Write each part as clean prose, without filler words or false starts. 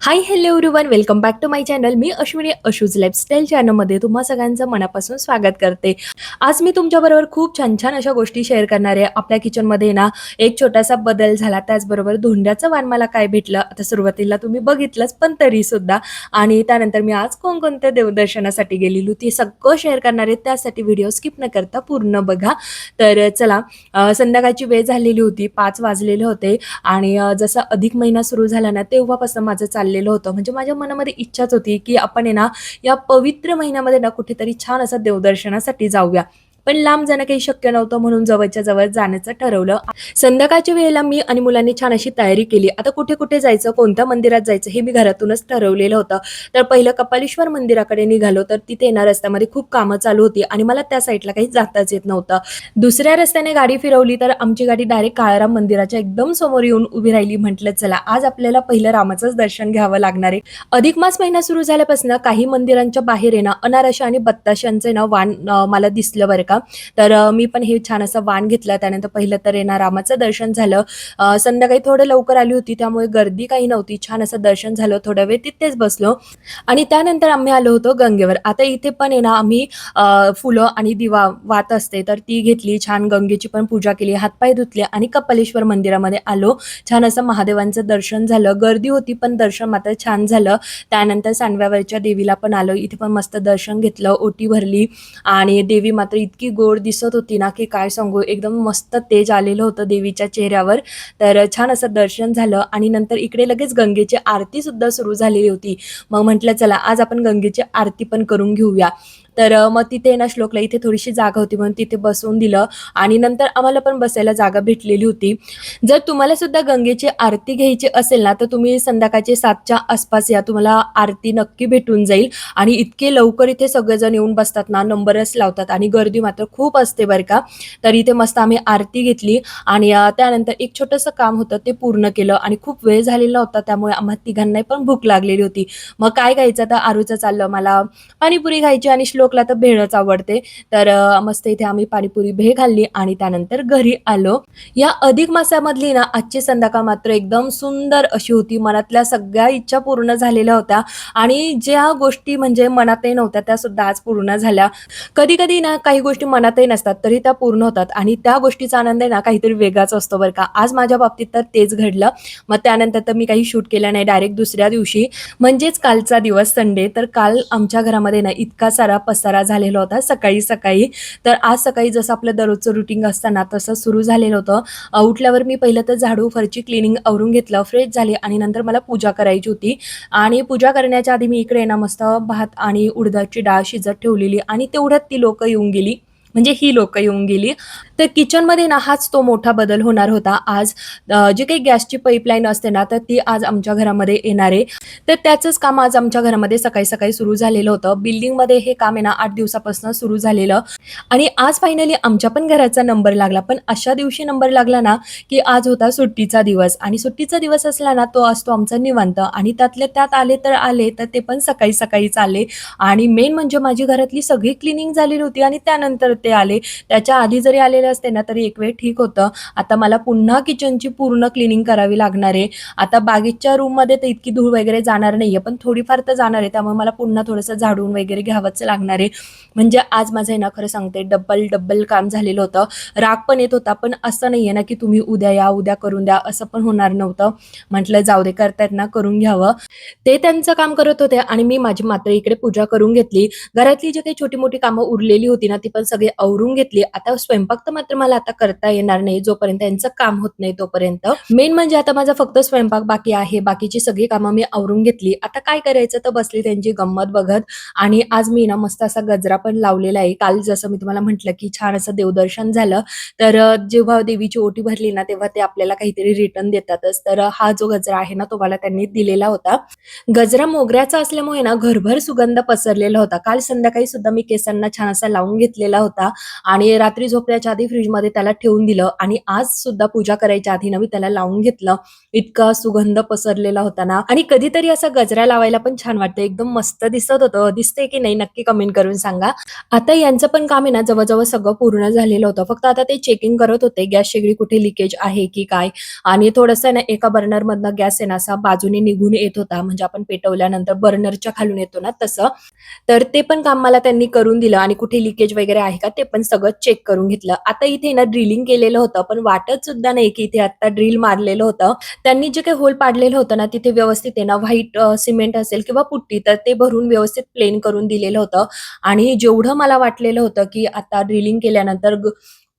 High hello everyone, welcome back to my channel. मी Ashwini, Ashu's lifestyle चॅनलमध्ये तुम्हा सगळ्यांचं मनापासून स्वागत करते. आज मी तुमच्याबरोबर खूप छान छान अशा गोष्टी शेअर करणार आहे. आपल्या किचनमध्ये ना एक छोटासा बदल झाला, त्याचबरोबर धोंड्याचं वाण मला काय भेटलं. आता सुरुवातीला तुम्ही बघितलंच, पण तरी सुद्धा. आणि त्यानंतर मी आज कोणकोणत्या देवदर्शनासाठी गेलेली होती सगळं शेअर करणार आहे. त्यासाठी व्हिडिओ स्किप न करता पूर्ण बघा. तर चला, संध्याकाळची वेळ झालेली होती, 5 वाजलेले होते. आणि जसा अधिक महिना सुरू झाला ना, तेव्हापासून माझं चाललेलं होतं. म्हणजे माझ्या मनामध्ये इच्छाच होती की आपण आहे ना, या पवित्र महिन्यामध्ये ना कुठेतरी छान असं देवदर्शनासाठी जाऊया. पण लांब जाणं काही शक्य नव्हतं, म्हणून जवळच्या जवळ जाण्याचं ठरवलं. संध्याकाळच्या वेळेला मी आणि मुलांनी छान अशी तयारी केली. आता कुठे कुठे जायचं, कोणत्या मंदिरात जायचं हे मी घरातूनच ठरवलेलं होतं. तर पहिलं कपालेश्वर मंदिराकडे निघालो. तर तिथे येणार रस्त्यामध्ये खूप कामं चालू होती आणि मला त्या साईडला काही जाताच येत नव्हतं. दुसऱ्या रस्त्याने गाडी फिरवली तर आमची गाडी डायरेक्ट काळाराम मंदिराच्या एकदम समोर येऊन उभी राहिली. म्हटलं चला, आज आपल्याला पहिलं रामाचंच दर्शन घ्यावं लागणार आहे. अधिक मास महिना सुरू झाल्यापासून काही मंदिरांच्या बाहेर आहे ना, अनारशा आणि बत्ताशांचे ना वाण मला दिसलं बरं का. तर मी पण हे छान असं वाण घेतलं. त्यानंतर पहिलं तर आहे ना, रामाचं दर्शन झालं. संध्याकाळी थोडं लवकर आली होती, त्यामुळे गर्दी काही नव्हती. छान असं दर्शन झालं. थोडा वेळ तिथेच बसलो आणि त्यानंतर आम्ही आलो होतो गंगेवर. आता इथे पण आहे ना, आम्ही फुलं आणि दिवा वात असते तर ती घेतली. छान गंगेची पण पूजा केली, हातपाय धुतले आणि कपालेश्वर मंदिरामध्ये आलो. छान असं महादेवांचं दर्शन झालं. गर्दी होती पण दर्शन मात्र छान झालं. त्यानंतर सांडव्यावरच्या देवीला पण आलो. इथे पण मस्त दर्शन घेतलं, ओटी भरली आणि देवी मात्र इतकी गोड दिसत होती ना की काय सांगू. एकदम मस्त तेज आलेलं होतं देवीच्या चेहऱ्यावर. तर छान असं दर्शन झालं आणि नंतर इकडे लगेच गंगेची आरती सुद्धा सुरू झालेली होती. मग म्हटलं चला, आज आपण गंगेची आरती पण करून घेऊया. तर मग तिथे ना, श्लोकला इथे थोडीशी जागा होती म्हणून तिथे बसवून दिलं आणि नंतर आम्हाला पण बसायला जागा भेटलेली होती. जर तुम्हाला सुद्धा गंगेची आरती घ्यायची असेल ना, तर तुम्ही संध्याकाळचे 7च्या आसपास या. तुम्हाला आरती नक्की भेटून जाईल. आणि इतके लवकर इथे सगळेजण येऊन बसतात ना, नंबरच लावतात आणि गर्दी मात्र खूप असते बरं का. तर इथे मस्त आम्ही आरती घेतली आणि त्यानंतर एक छोटंसं काम होतं ते पूर्ण केलं आणि खूप वेळ झालेला होता, त्यामुळे आम्हा तिघांनाही पण भूक लागलेली होती. मग काय खायचं, तर आरूचं चाललं मला पाणीपुरी खायची आणि श्लोकला तर भेळच आवडते. तर मस्त इथे आम्ही पाणीपुरी भेळ खाल्ली आणि त्यानंतर घरी आलो. या अधिक मासामधली ना आजची संध्याकाळ मात्र एकदम सुंदर अशी होती. मनातल्या सगळ्या इच्छा पूर्ण झालेल्या होत्या आणि ज्या गोष्टी म्हणजे मनातही नव्हत्या त्या सुद्धा आज पूर्ण झाल्या. कधी कधी ना काही गोष्टी मनातही नसतात तरी त्या पूर्ण होतात आणि त्या गोष्टीचा आनंद आहे ना काहीतरी वेगळाच असतो बरं का. आज माझ्या बाबतीत तर तेच घडलं. मग त्यानंतर तर मी काही शूट केलं नाही. डायरेक्ट दुसऱ्या दिवशी म्हणजेच कालचा दिवस संडे, तर काल आमच्या घरामध्ये ना इतका सारा पसारा झालेला होता सकाळी सकाळी. तर आज सकाळी जसं आपलं दररोजचं रुटीन असतं ना, तसं सुरू झालेलं होतं. उठल्यावर मी पहिलं तर झाडू फरची क्लिनिंग आवरून घेतलं, फ्रेश झाले आणि नंतर मला पूजा करायची होती. आणि पूजा करण्याच्या आधी मी इकडे ना मस्त भात आणि उडदाची डाळ शिजत ठेवलेली आणि तेवढ्यात ती लोकं येऊन गेली. म्हणजे ही लोकं येऊन गेली. तर किचनमध्ये ना हाच तो मोठा बदल होणार होता आज. जी काही गॅसची पाईपलाईन असते ना, तर ती आज आमच्या घरामध्ये येणार आहे. तर त्याचंच काम आज आमच्या घरामध्ये सकाळी सकाळी सुरू झालेलं होतं. बिल्डिंगमध्ये हे काम आहे ना 8 दिवसापासून सुरू झालेलं आणि आज फायनली आमच्या पण घराचा नंबर लागला. पण अशा दिवशी नंबर लागला ना, की आज होता सुट्टीचा दिवस आणि सुट्टीचा दिवस असला ना, तो असतो आमचा निवांत आणि त्यातल्या त्यात आले तर आले, तर ते पण सकाळी सकाळीच आले. आणि मेन म्हणजे माझी घरातली सगळी क्लिनिंग झालेली होती आणि त्यानंतर ते आले. त्याच्या आधी जरी आलेले असते ना, तरी एक वेळ ठीक होतं. आता मला पुन्हा किचनची पूर्ण क्लिनिंग करावी लागणार आहे. आता बागेच्या रूममध्ये तर इतकी धूळ वगैरे जाणार नाहीये, पण थोडीफार तर जाणार आहे. त्यामुळे मला पुन्हा थोडंसं झाडून वगैरे घ्यावंच लागणार आहे. म्हणजे आज माझं आहे ना, खरं सांगते, डब्बल डब्बल काम झालेलं होतं. राग पण येत होता, पण असं नाहीये ना की तुम्ही उद्या या, उद्या करून द्या, असं पण होणार नव्हतं. म्हटलं जाऊ दे, करतायत ना करून घ्यावं. ते त्यांचं काम करत होते आणि मी माझी मात्र इकडे पूजा करून घेतली. घरातली जी काही छोटी मोठी कामं उरलेली होती ना, ती पण सगळी आवरून घेतली. आता स्वयंपाक तर मात्र मला आता करता येणार नाही, जोपर्यंत यांचं काम होत नाही तोपर्यंत. मेन म्हणजे आता माझा फक्त स्वयंपाक बाकी आहे. बाकीची सगळी कामं मी आवरून घेतली. आता काय करायचं, तर बसली त्यांची गंमत बघत. आणि आज मी ना मस्त असा गजरा पण लावलेला आहे. काल जसं मी तुम्हाला म्हटलं की छान असं देवदर्शन झालं. तर जेव्हा देवीची ओटी भरली ना, तेव्हा ते आपल्याला काहीतरी रिटर्न देतातच. तर हा जो गजरा आहे ना, तो मला त्यांनी दिलेला होता. गजरा मोगऱ्याचा असल्यामुळे ना घरभर सुगंध पसरलेला होता. काल संध्याकाळी सुद्धा मी केसांना छान असा लावून घेतलेला होता आणि रात्री झोपण्याच्या आधी आधी फ्रिजमध्ये त्याला ठेवून दिलं आणि आज सुद्धा पूजा करायच्या आधी ना मी त्याला लावून घेतलं. इतका सुगंध पसरलेला होता ना आणि कधीतरी असा गजरा लावायला पण छान वाटतं. एकदम मस्त दिसत होतं. दिसतंय की नाही नक्की कमेंट करून सांगा. आता यांचं पण काम आहे ना जवळ-जवळ सगळं पूर्ण झालेलं होतं. फक्त आता ते चेकिंग करत होते गॅस शेगडी कुठे लिकेज आहे की काय आणि थोडंसं ना एका बर्नरमधनं गॅस आहे ना असा बाजूने निघून येत होता. म्हणजे आपण पेटवल्यानंतर बर्नरच्या खालून येतो ना तसं. तर ते पण काम मला त्यांनी करून दिलं आणि कुठे लिकेज वगैरे आहे का ते पण सगळं चेक करून घेतलं. आता इथे ना ड्रिलिंग केलेलं होतं, पण वाटत सुद्धा नाही की इथे आता ड्रिल मारलेलं होतं. त्यांनी जे काही होल पाडलेलं होतं ना, तिथे व्यवस्थित आहे ना व्हाईट सिमेंट असेल किंवा पुट्टी तर ते भरून व्यवस्थित प्लेन करून दिलेलं होतं आणि जेवढं मला वाटलेलं होतं की आता ड्रिलिंग केल्यानंतर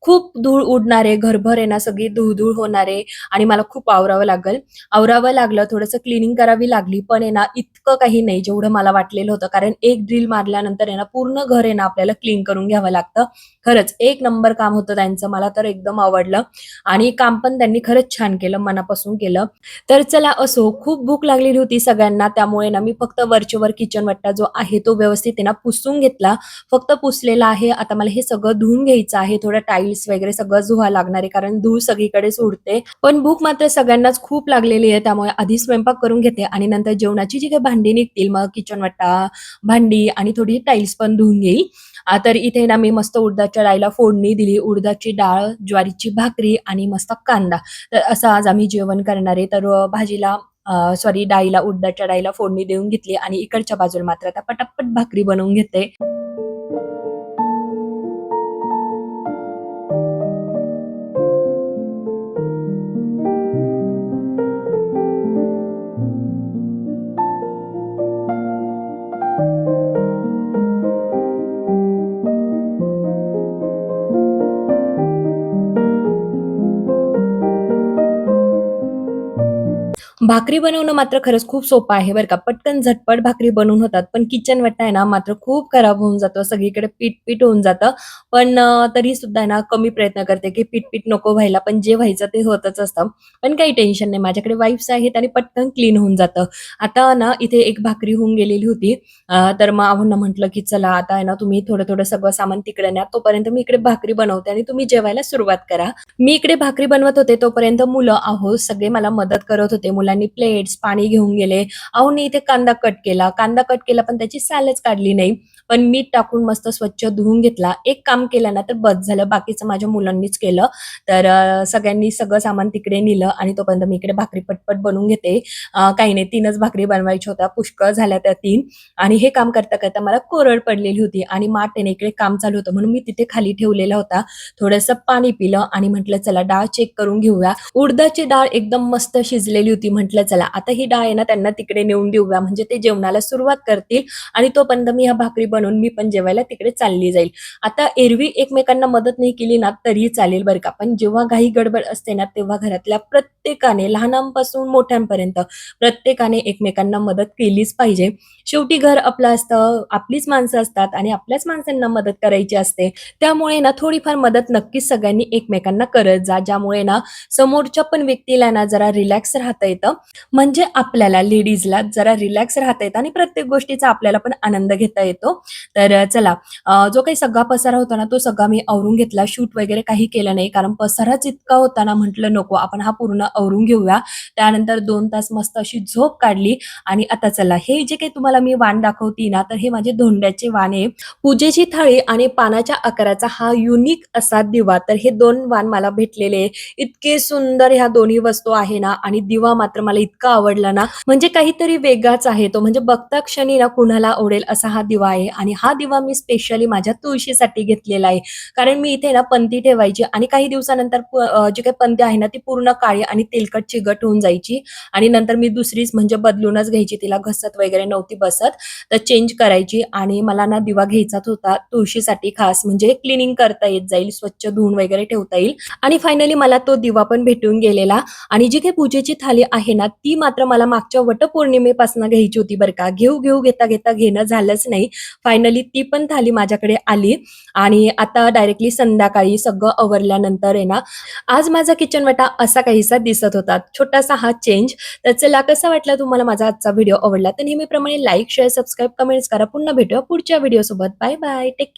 खूप धूळ उडणार आहे, घरभर आहे ना सगळी धूळ-धूळ होणार आहे आणि मला खूप आवरावं लागेल. आवरावं लागलं, थोडंसं क्लीनिंग करावी लागली, पण आहे ना इतकं काही नाही जेवढं मला वाटलेलं होतं. कारण एक ड्रिल मारल्यानंतर आहे ना पूर्ण घर आहे ना आपल्याला क्लीन करून घ्यावं लागतं. खरंच एक नंबर काम होतं त्यांचं. मला तर एकदम आवडलं आणि काम पण त्यांनी खरंच छान केलं, मनापासून केलं. तर चला असो, खूप भूक लागलेली होती सगळ्यांना त्यामुळे ना मी फक्त वरच्या वर किचन वट्टा जो आहे तो व्यवस्थित आहे ना पुसून घेतला. फक्त पुसलेला आहे. आता मला हे सगळं धुवून घ्यायचं आहे. थोडं टाईल्स वगैरे सगळं धुवावं लागणार आहे कारण धूळ सगळीकडेच उडते. पण भूक मात्र सगळ्यांनाच खूप लागलेली आहे त्यामुळे आधी स्वयंपाक करून घेते आणि नंतर जेवणाची जी काही भांडी निघतील मग किचन वट्टा, भांडी आणि थोडी टाईल्स पण धुवून घेईल. तर इथे ना मी मस्त उडदाच्या डाळीला फोडणी दिली. उडदाची डाळ, ज्वारीची भाकरी आणि मस्त कांदा. तर असं आज आम्ही जेवण करणार आहे. तर भाजीला सॉरी डाळीला उडदाच्या डाळीला फोडणी देऊन घेतली आणि इकडच्या बाजूला मात्र आता पटापट भाकरी बनवून घेते. भाकरी बनवणं मात्र खरंच खूप सोपं आहे बरं का. पटकन झटपट भाकरी बनवून होतात. पण किचन वट्टा आहे ना मात्र खूप खराब होऊन जातो. सगळीकडे पीठ-पीठ होऊन जातं. पण तरी सुद्धा आहे ना कमी प्रयत्न करते, की पीठ-पीठ नको व्हायला. पण जे व्हायचं ते होतच असतं. पण काही टेन्शन नाही. माझ्याकडे वाईप्स आहेत आणि पटकन क्लीन होऊन जातं. आता ना इथे एक भाकरी होऊन गेलेली होती. तर मग आहोंना म्हटलं, की "चला आता आहे ना तुम्ही थोडं-थोडं सगळं सामान तिकडे न्या. तोपर्यंत मी इकडे भाकरी बनवते आणि तुम्ही जेवायला सुरुवात करा." मी इकडे भाकरी बनवत होते तोपर्यंत मुलं अहो सगळे मला मदत करत होते. मुलांनी प्लेट्स, पाणी घेऊन गेले. अहोंनी इथे कांदा कट केला. कांदा कट केला पण त्याची सालच काढली नाही. पण मीठ टाकून मस्त स्वच्छ धुवून घेतला. एक काम केलं ना तर बस झालं. बाकीचं माझ्या मुलांनीच केलं. तर सगळ्यांनी सगळं सामान तिकडे नेलं आणि तोपर्यंत मी इकडे भाकरी पटपट बनवून घेते. काही नाही 3च भाकरी बनवायच्या होत्या. पुष्कळ झाल्या त्या 3 आणि हे काम करता-करता मला कोरड पडलेली होती आणि माठ आहे ना इकडे काम चालू होतं म्हणून मी तिथे खाली ठेवलेला होता. थोडंसं पाणी पिलं आणि म्हटलं चला डाळ चेक करून घेऊया. उडदाची डाळ एकदम मस्त शिजलेली होती. म्हटलं चला आता ही डाळ आहे ना त्यांना तिकडे नेऊन देऊया म्हणजे ते जेवणाला सुरुवात करतील आणि तोपर्यंत मी ह्या भाकरी बनवून मी पण जेवायला तिकडे चालली जाईल. आता एरवी एकमेकांना मदत नाही केली ना तरी चालेल बरं का. पण जेव्हा घाई गडबड असते ना तेव्हा घरातल्या प्रत्येकाने लहानांपासून मोठ्यांपर्यंत प्रत्येकाने एकमेकांना मदत केलीच पाहिजे. शेवटी घर आपलं असतं, आपलीच माणसं असतात आणि आपल्याच माणसांना मदत करायची असते. त्यामुळे ना थोडीफार मदत नक्कीच सगळ्यांनी एकमेकांना करत जा. ज्यामुळे ना समोरच्या पण व्यक्तीला ना जरा रिलॅक्स राहता येतं. म्हणजे आपल्याला लेडीजला जरा रिलॅक्स राहता येतं आणि प्रत्येक गोष्टीचा आपल्याला पण आनंद घेता येतो. तर चला जो काही सगळा पसारा होता ना तो सगळा मी आवरून घेतला. शूट वगैरे काही केलं नाही कारण पसाराच इतका होता ना म्हटलं नको आपण हा पूर्ण आवरून घेऊया. त्यानंतर 2 तास मस्त अशी झोप काढली आणि आता चला हे जे काही तुम्हाला मी वाण दाखवते ना तर हे माझे धोंड्याचे वाण आहे. पूजेची थाळी आणि पानाच्या आकाराचा हा युनिक असा दिवा. तर हे 2 वाण मला भेटलेले. इतके सुंदर ह्या दोन्ही वस्तू आहे ना आणि दिवा मात्र मला इतका आवडला ना, म्हणजे काहीतरी वेगळाच आहे तो. म्हणजे बघता क्षणी ना कुणाला आवडेल असा हा दिवा आहे आणि हा दिवा मी स्पेशली माझ्या तुळशीसाठी घेतलेला आहे. कारण मी इथे ना पंती ठेवायची आणि काही दिवसानंतर जी काही पंती आहे ना ती पूर्ण काळी आणि तेलकट चिकट होऊन जायची आणि नंतर मी दुसरीच म्हणजे बदलूनच घ्यायची. तिला घसत वगैरे नव्हती बसत. तर चेंज करायची आणि मला ना दिवा घ्यायचाच होता तुळशीसाठी खास म्हणजे क्लीनिंग करता येत जाईल, स्वच्छ धुवून वगैरे ठेवता येईल आणि फायनली मला तो दिवा पण भेटून गेलेला आणि जी काही पूजेची थाली आहे ना, ती मात्र मला मागच्या वटपौर्णिमेपासून घ्यायची होती बरं का. घेऊ घेता घेणं झालंच नाही. फायनली ती पण थाली माझ्याकडे आली आणि आता डायरेक्टली संध्याकाळी सगळं आवरल्यानंतर आहे ना, आज माझा किचन वाटा असा काहीसा दिसत होता. छोटासा हा चेंज. तर चला कसा वाटला तुम्हाला माझा आजचा व्हिडिओ आवडला तर नेहमीप्रमाणे लाईक, शेअर, सबस्क्राईब, कमेंट्स करा. पुन्हा भेटूया पुढच्या व्हिडिओसोबत. Bye bye. Take care.